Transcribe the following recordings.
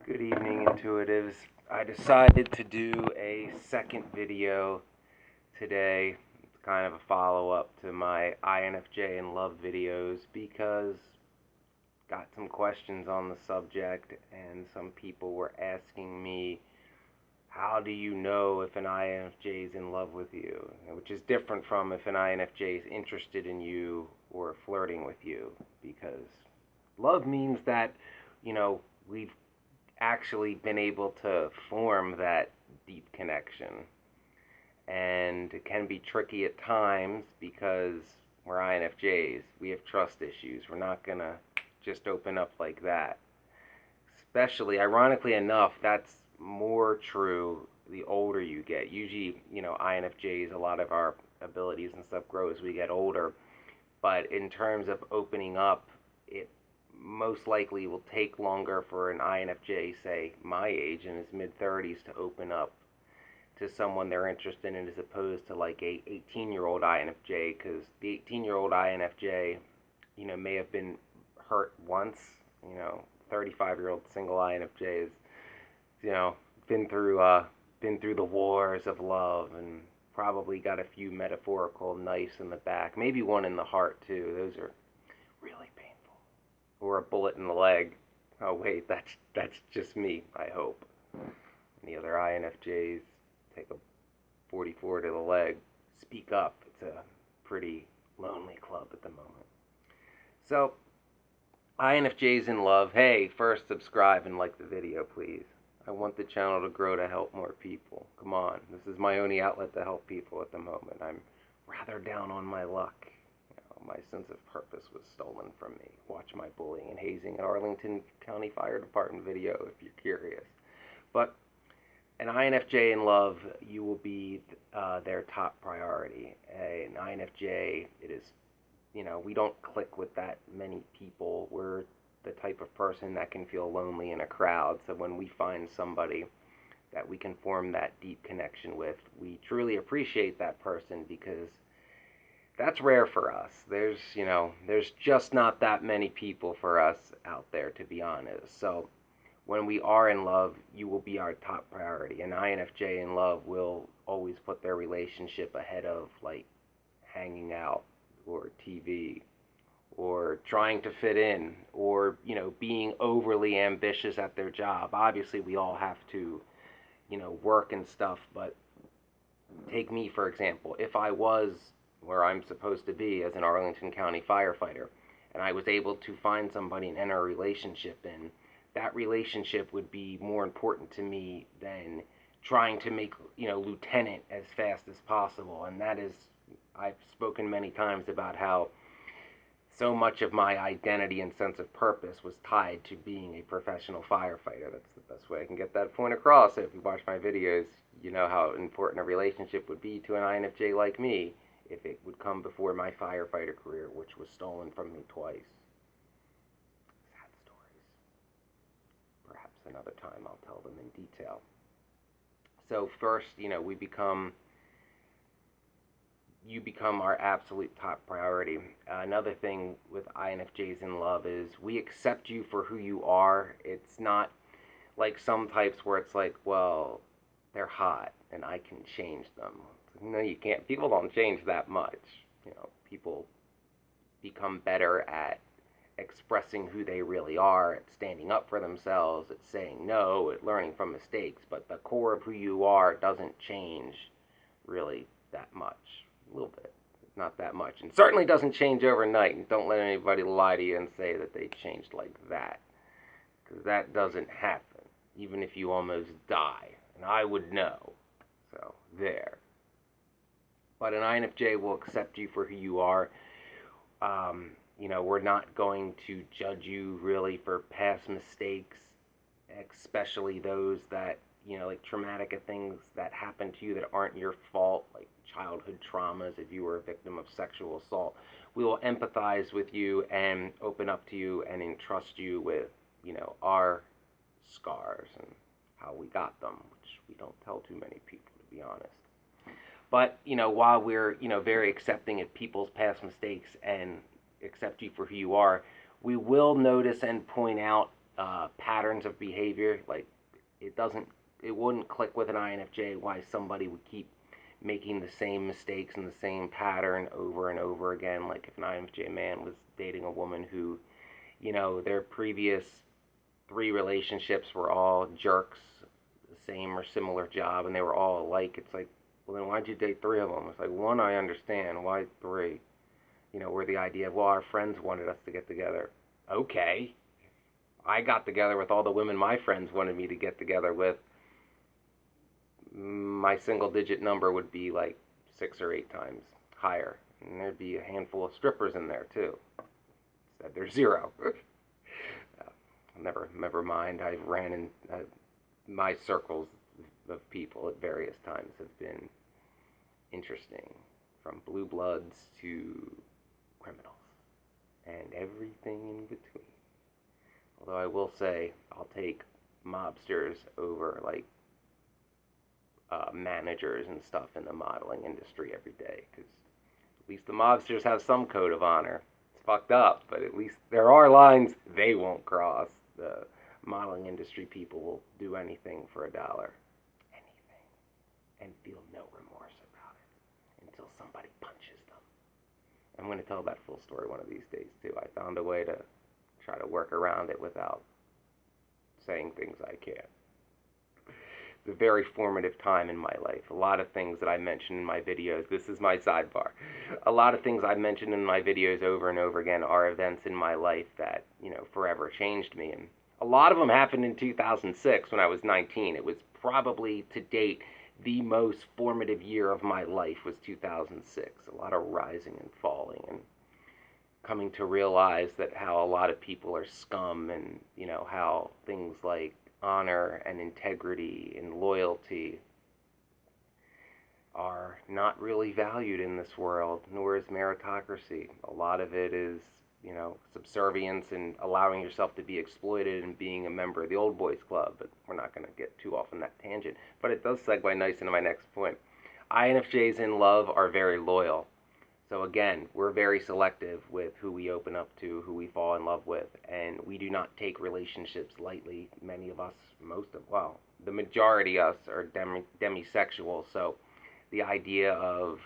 Good evening, intuitives. I decided to do a second video today. It's kind of a follow-up to my INFJ and love videos because got some questions on the subject and some people were asking me, how do you know if an INFJ is in love with you? Which is different from if an INFJ is interested in you or flirting with you, because love means that, we've actually been able to form that deep connection. And it can be tricky at times because we're INFJs. We have trust issues. We're not going to just open up like that. Especially, ironically enough, that's more true the older you get. Usually, INFJs, a lot of our abilities and stuff grow as we get older. But in terms of opening up, it most likely will take longer for an INFJ, say my age in his mid 30s, to open up to someone they're interested in as opposed to like a 18-year-old INFJ, because the 18-year-old INFJ, may have been hurt once. 35-year-old single INFJ is, you know, been through the wars of love and probably got a few metaphorical knives in the back, maybe one in the heart too. Those are really painful. Or a bullet in the leg. Oh wait, that's just me, I hope. And the other INFJs take a 44 to the leg. Speak up. It's a pretty lonely club at the moment. So, INFJs in love, hey, first subscribe and like the video, please. I want the channel to grow to help more people. Come on, this is my only outlet to help people at the moment. I'm rather down on my luck. My sense of purpose was stolen from me. Watch my bullying and hazing at Arlington County Fire Department video if you're curious. But an INFJ in love, you will be their top priority. An INFJ, it is, we don't click with that many people. We're the type of person that can feel lonely in a crowd. So when we find somebody that we can form that deep connection with, we truly appreciate that person because that's rare for us. There's just not that many people for us out there, to be honest. So when we are in love, you will be our top priority. An INFJ in love will always put their relationship ahead of like hanging out or TV or trying to fit in or, being overly ambitious at their job. Obviously, we all have to, work and stuff, but take me, for example. If I was where I'm supposed to be as an Arlington County firefighter and I was able to find somebody and enter a relationship in, that relationship would be more important to me than trying to make, lieutenant as fast as possible. And that is, I've spoken many times about how so much of my identity and sense of purpose was tied to being a professional firefighter. That's the best way I can get that point across. So if you watch my videos, you know how important a relationship would be to an INFJ like me if it would come before my firefighter career, which was stolen from me twice. Sad stories. Perhaps another time I'll tell them in detail. So first, you become our absolute top priority. Another thing with INFJs in love is we accept you for who you are. It's not like some types where it's like, well, they're hot and I can change them. No, you can't. People don't change that much. People become better at expressing who they really are, at standing up for themselves, at saying no, at learning from mistakes. But the core of who you are doesn't change really that much. A little bit. Not that much. And certainly doesn't change overnight. And don't let anybody lie to you and say that they changed like that. Because that doesn't happen. Even if you almost die. And I would know. So, there. But an INFJ will accept you for who you are. We're not going to judge you really for past mistakes, especially those that, like traumatic things that happen to you that aren't your fault, like childhood traumas if you were a victim of sexual assault. We will empathize with you and open up to you and entrust you with, our scars and how we got them, which we don't tell too many people, to be honest. But, while we're, very accepting of people's past mistakes and accept you for who you are, we will notice and point out patterns of behavior. Like it wouldn't click with an INFJ why somebody would keep making the same mistakes and the same pattern over and over again. Like if an INFJ man was dating a woman who, their previous three relationships were all jerks, the same or similar job, and they were all alike. It's like, well, then why'd you date three of them? It's like, one, I understand. Why three? Where the idea of, well, our friends wanted us to get together. Okay. I got together with all the women my friends wanted me to get together with. My single digit number would be like 6 or 8 times higher. And there'd be a handful of strippers in there too. Instead, there's zero. Never mind. I've ran in my circles of people at various times have been interesting, from blue bloods to criminals and everything in between. Although I will say, I'll take mobsters over like managers and stuff in the modeling industry every day, because at least the mobsters have some code of honor. It's fucked up, but at least there are lines they won't cross. The modeling industry people will do anything for a dollar. Anything. And feel no remorse about it until somebody punches them. I'm going to tell that full story one of these days, too. I found a way to try to work around it without saying things I can't. It's a very formative time in my life. A lot of things that I mention in my videos, this is my sidebar. A lot of things I mention in my videos over and over again are events in my life that, forever changed me. And a lot of them happened in 2006 when I was 19. It was probably, to date, the most formative year of my life was 2006. A lot of rising and falling and coming to realize that how a lot of people are scum, and how things like honor and integrity and loyalty are not really valued in this world, nor is meritocracy. A lot of it is, subservience and allowing yourself to be exploited and being a member of the old boys club. But we're not going to get too off on that tangent. But it does segue nice into my next point. INFJs in love are very loyal. So again, we're very selective with who we open up to, who we fall in love with, and we do not take relationships lightly. Many of us, the majority of us are demisexual, so the idea of,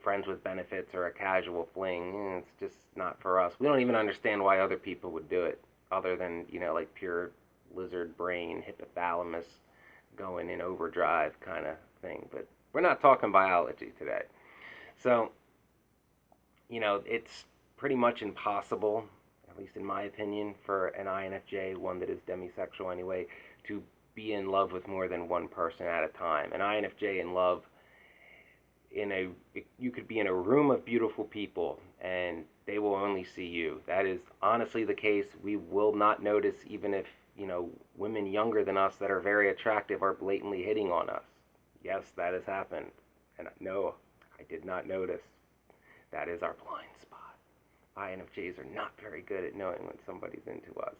friends with benefits or a casual fling, it's just not for us. We don't even understand why other people would do it, other than, like pure lizard brain, hypothalamus going in overdrive kind of thing. But we're not talking biology today. So, it's pretty much impossible, at least in my opinion, for an INFJ, one that is demisexual anyway, to be in love with more than one person at a time. An INFJ in love, you could be in a room of beautiful people and they will only see you. That is honestly the case. We will not notice, even if, women younger than us that are very attractive are blatantly hitting on us. Yes, that has happened. And no, I did not notice. That is our blind spot. INFJs are not very good at knowing when somebody's into us.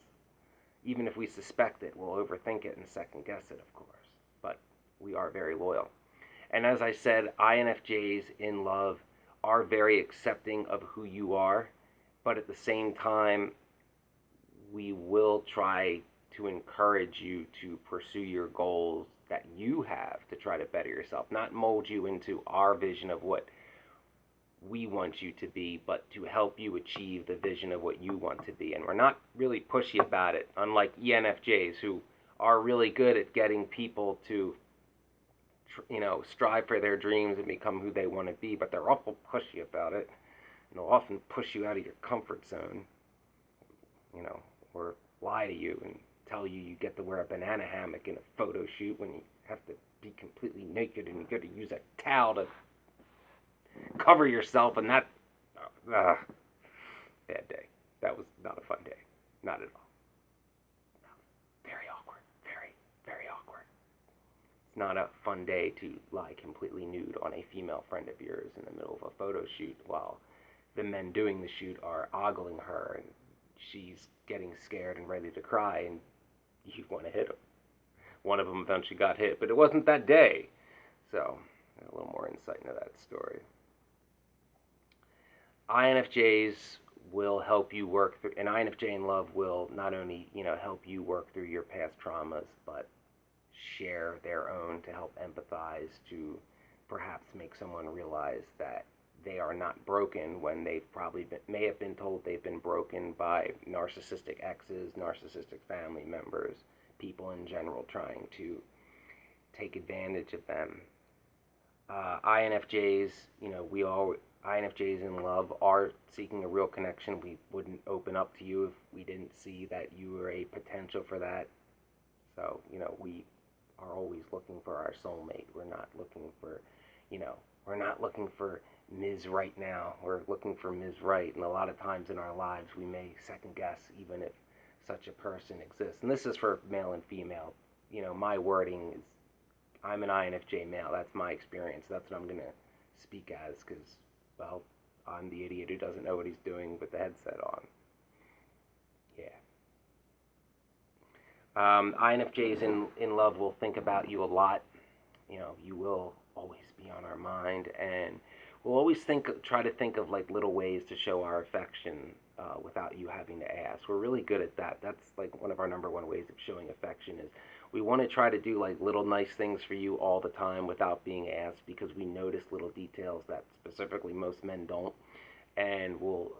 Even if we suspect it, we'll overthink it and second guess it, of course. But we are very loyal. And as I said, INFJs in love are very accepting of who you are, but at the same time, we will try to encourage you to pursue your goals that you have to try to better yourself, not mold you into our vision of what we want you to be, but to help you achieve the vision of what you want to be. And we're not really pushy about it, unlike ENFJs, who are really good at getting people to, strive for their dreams and become who they want to be, but they're awful pushy about it. And they'll often push you out of your comfort zone, or lie to you and tell you you get to wear a banana hammock in a photo shoot when you have to be completely naked and you got to use a towel to cover yourself, and that bad day. That was not a fun day. Not at all. No. Very awkward. Very, very awkward. It's not a fun day to lie completely nude on a female friend of yours in the middle of a photo shoot while the men doing the shoot are ogling her and she's getting scared and ready to cry, and you want to hit them. One of them eventually got hit, but it wasn't that day. So, a little more insight into that story. INFJs will help you work through, an INFJ in love will not only, help you work through your past traumas, but share their own to help empathize, to perhaps make someone realize that they are not broken when they've probably may have been told they've been broken by narcissistic exes, narcissistic family members, people in general trying to take advantage of them. INFJs, we all INFJs in love are seeking a real connection. We wouldn't open up to you if we didn't see that you were a potential for that. So, we are always looking for our soulmate. We're not looking for, we're not looking for Ms. Right now. We're looking for Ms. Right. And a lot of times in our lives, we may second guess even if such a person exists. And this is for male and female. My wording is, I'm an INFJ male. That's my experience. That's what I'm going to speak as because, well, I'm the idiot who doesn't know what he's doing with the headset on. Yeah. INFJs in love will think about you a lot. You will always be on our mind, and we'll always try to think of like little ways to show our affection without you having to ask. We're really good at that. That's like one of our number one ways of showing affection is we want to try to do like little nice things for you all the time without being asked because we notice little details that specifically most men don't, and we'll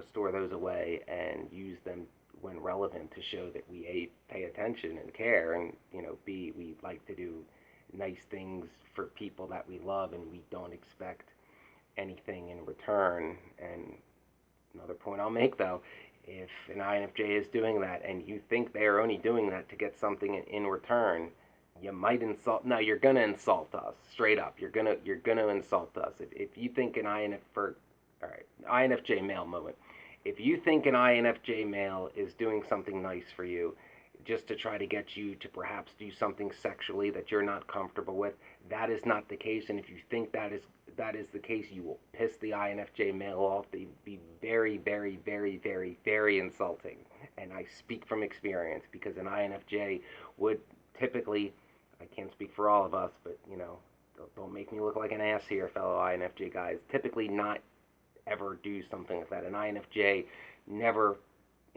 store those away and use them when relevant to show that we A, pay attention and care, and B, we like to do nice things for people that we love and we don't expect anything in return. And another point I'll make though, if an INFJ is doing that and you think they are only doing that to get something in return, you might insult. No, you're gonna insult us straight up. You're gonna insult us if you think an all right, INFJ male moment. If you think an INFJ male is doing something nice for you, just to try to get you to perhaps do something sexually that you're not comfortable with, that is not the case. And if you think that is the case, you will piss the INFJ male off. They'd be very, very, very, very, very insulting. And I speak from experience because an INFJ would typically, I can't speak for all of us, but don't make me look like an ass here, fellow INFJ guys. Typically not ever do something like that. An INFJ never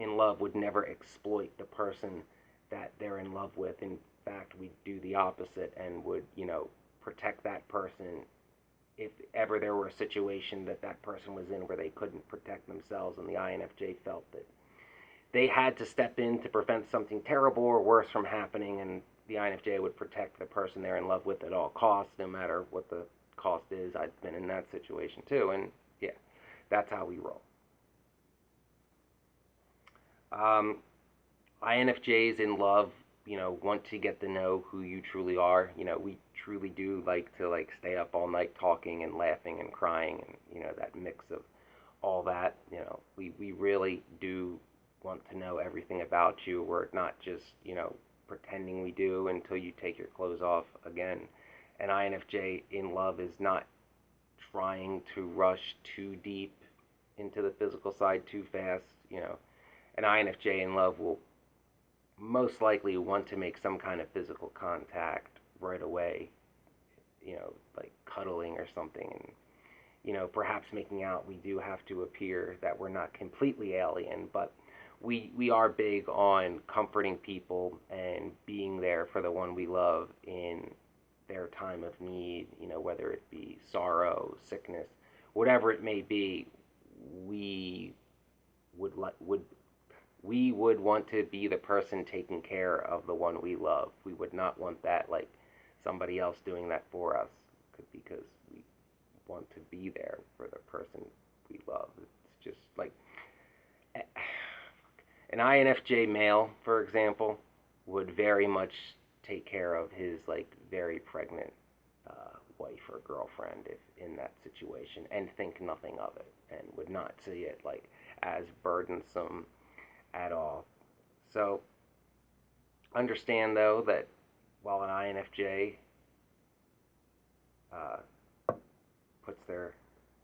in love would never exploit the person that they're in love with. In fact, we do the opposite and would, protect that person if ever there were a situation that that person was in where they couldn't protect themselves and the INFJ felt that they had to step in to prevent something terrible or worse from happening, and the INFJ would protect the person they're in love with at all costs, no matter what the cost is. I've been in that situation too, and yeah, that's how we roll. INFJs in love, want to get to know who you truly are. We truly do like to stay up all night talking and laughing and crying and that mix of all that. We really do want to know everything about you. We're not just pretending we do until you take your clothes off again. An INFJ in love is not trying to rush too deep into the physical side too fast. An INFJ in love will most likely want to make some kind of physical contact right away, like cuddling or something, and perhaps making out. We do have to appear that we're not completely alien, but we are big on comforting people and being there for the one we love in their time of need, whether it be sorrow, sickness, whatever it may be. We would we would want to be the person taking care of the one we love. We would not want that like somebody else doing that for us because we want to be there for the person we love. It's just like an INFJ male, for example, would very much take care of his very pregnant wife or girlfriend if in that situation and think nothing of it and would not see it as burdensome at all. So understand though that while an INFJ puts their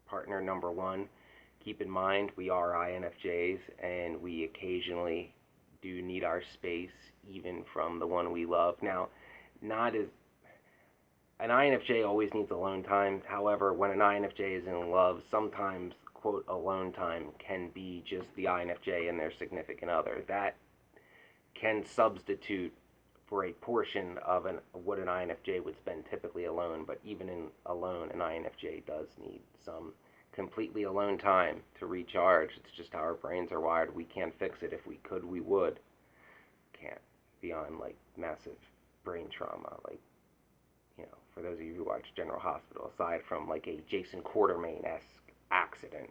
partner number one, keep in mind we are INFJs and we occasionally do need our space even from the one we love. Now, not as an INFJ always needs alone time. However, when an INFJ is in love, sometimes quote alone time can be just the INFJ and their significant other. That can substitute for a portion of what an INFJ would spend typically alone, but even in alone, an INFJ does need some completely alone time to recharge. It's just how our brains are wired. We can't fix it. If we could, we would. Can't beyond like massive brain trauma, like, for those of you who watch General Hospital, aside from like a Jason Quartermain-esque accident,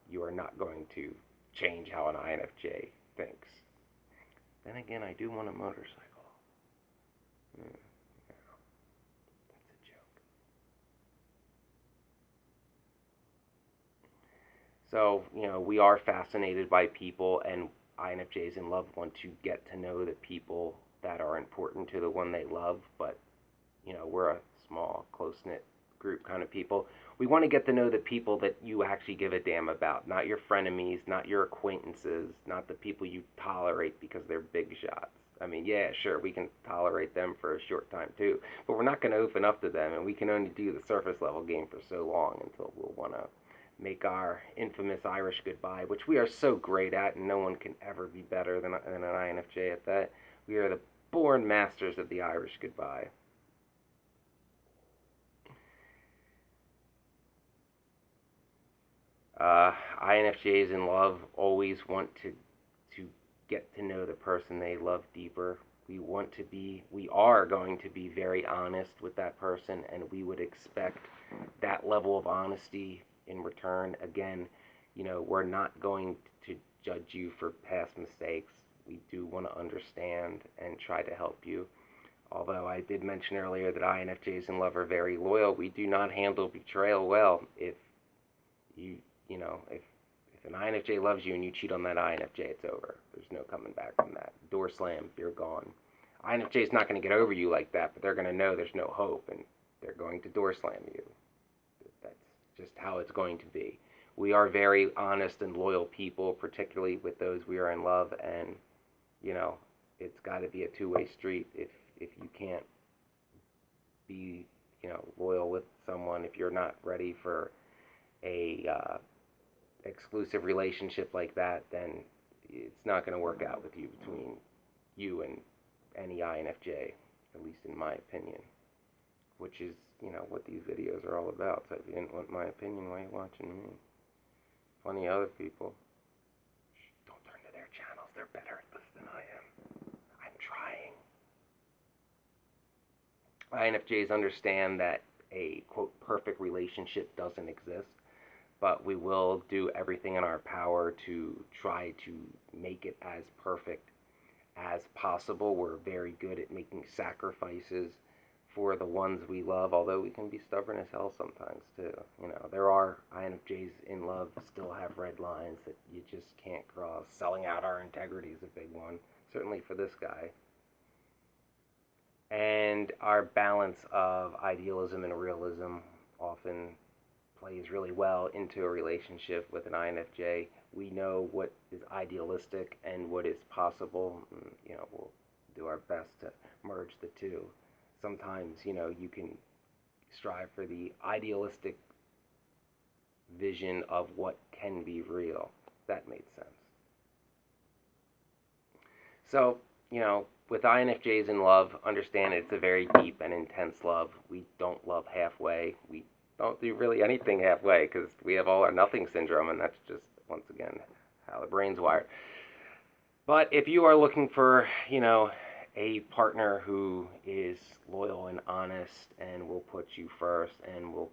you are not going to change how an INFJ thinks. Then again, I do want a motorcycle. No, that's a joke. So, we are fascinated by people, and INFJs in love want to get to know the people that are important to the one they love, but, we're a small, close-knit group kind of people. We want to get to know the people that you actually give a damn about, not your frenemies, not your acquaintances, not the people you tolerate because they're big shots. I mean, yeah, sure, we can tolerate them for a short time too, but we're not going to open up to them, and we can only do the surface level game for so long until we'll want to make our infamous Irish goodbye, which we are so great at, and no one can ever be better than an INFJ at that. We are the born masters of the Irish goodbye. INFJs in love always want to get to know the person they love deeper. We are going to be very honest with that person, and we would expect that level of honesty in return. Again, we're not going to judge you for past mistakes. We do want to understand and try to help you. Although I did mention earlier that INFJs in love are very loyal, we do not handle betrayal well. If you you know, if an INFJ loves you and you cheat on that INFJ, it's over. There's no coming back from that. Door slam, you're gone. INFJ is not going to get over you like that, but they're going to know there's no hope, and they're going to door slam you. That's just how it's going to be. We are very honest and loyal people, particularly with those we are in love, and it's got to be a two-way street. If you can't be loyal with someone, if you're not ready for a exclusive relationship like that, then it's not going to work out with you, between you and any INFJ, at least in my opinion, which is what these videos are all about. So if you didn't want my opinion, why are you watching me? Plenty of other people. Don't turn to their channels. They're better at this than I am. I'm trying. INFJs understand that a, quote, perfect relationship doesn't exist, but we will do everything in our power to try to make it as perfect as possible. We're very good at making sacrifices for the ones we love, although we can be stubborn as hell sometimes too. There are INFJs in love still have red lines that you just can't cross. Selling out our integrity is a big one, certainly for this guy. And our balance of idealism and realism often plays really well into a relationship with an INFJ. We know what is idealistic and what is possible. And, we'll do our best to merge the two. Sometimes, you can strive for the idealistic vision of what can be real. That made sense. So, with INFJs in love, understand it's a very deep and intense love. We don't love halfway. We don't do really anything halfway because we have all or nothing syndrome, and that's just, once again, how the brain's wired. But if you are looking for, a partner who is loyal and honest and will put you first and will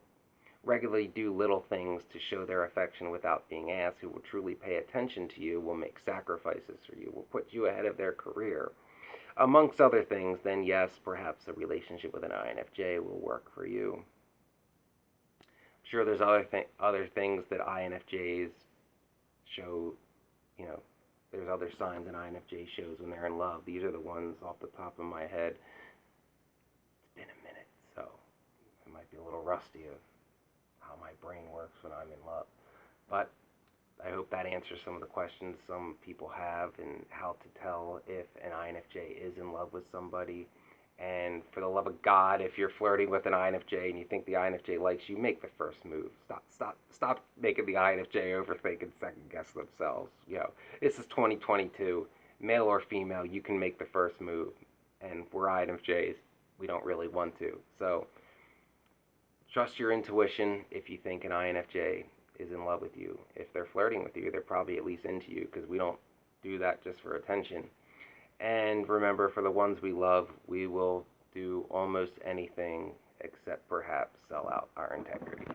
regularly do little things to show their affection without being asked, who will truly pay attention to you, will make sacrifices for you, will put you ahead of their career, amongst other things, then yes, perhaps a relationship with an INFJ will work for you. I'm sure there's other things that INFJs show, there's other signs an INFJ shows when they're in love. These are the ones off the top of my head. It's been a minute, so I might be a little rusty of how my brain works when I'm in love. But I hope that answers some of the questions some people have, and how to tell if an INFJ is in love with somebody. And for the love of God, if you're flirting with an INFJ and you think the INFJ likes you, make the first move. Stop making the INFJ overthink and second guess themselves. This is 2022, male or female, you can make the first move. And we're INFJs, we don't really want to. So trust your intuition if you think an INFJ is in love with you. If they're flirting with you, they're probably at least into you, because we don't do that just for attention. And remember, for the ones we love, we will do almost anything except perhaps sell out our integrity.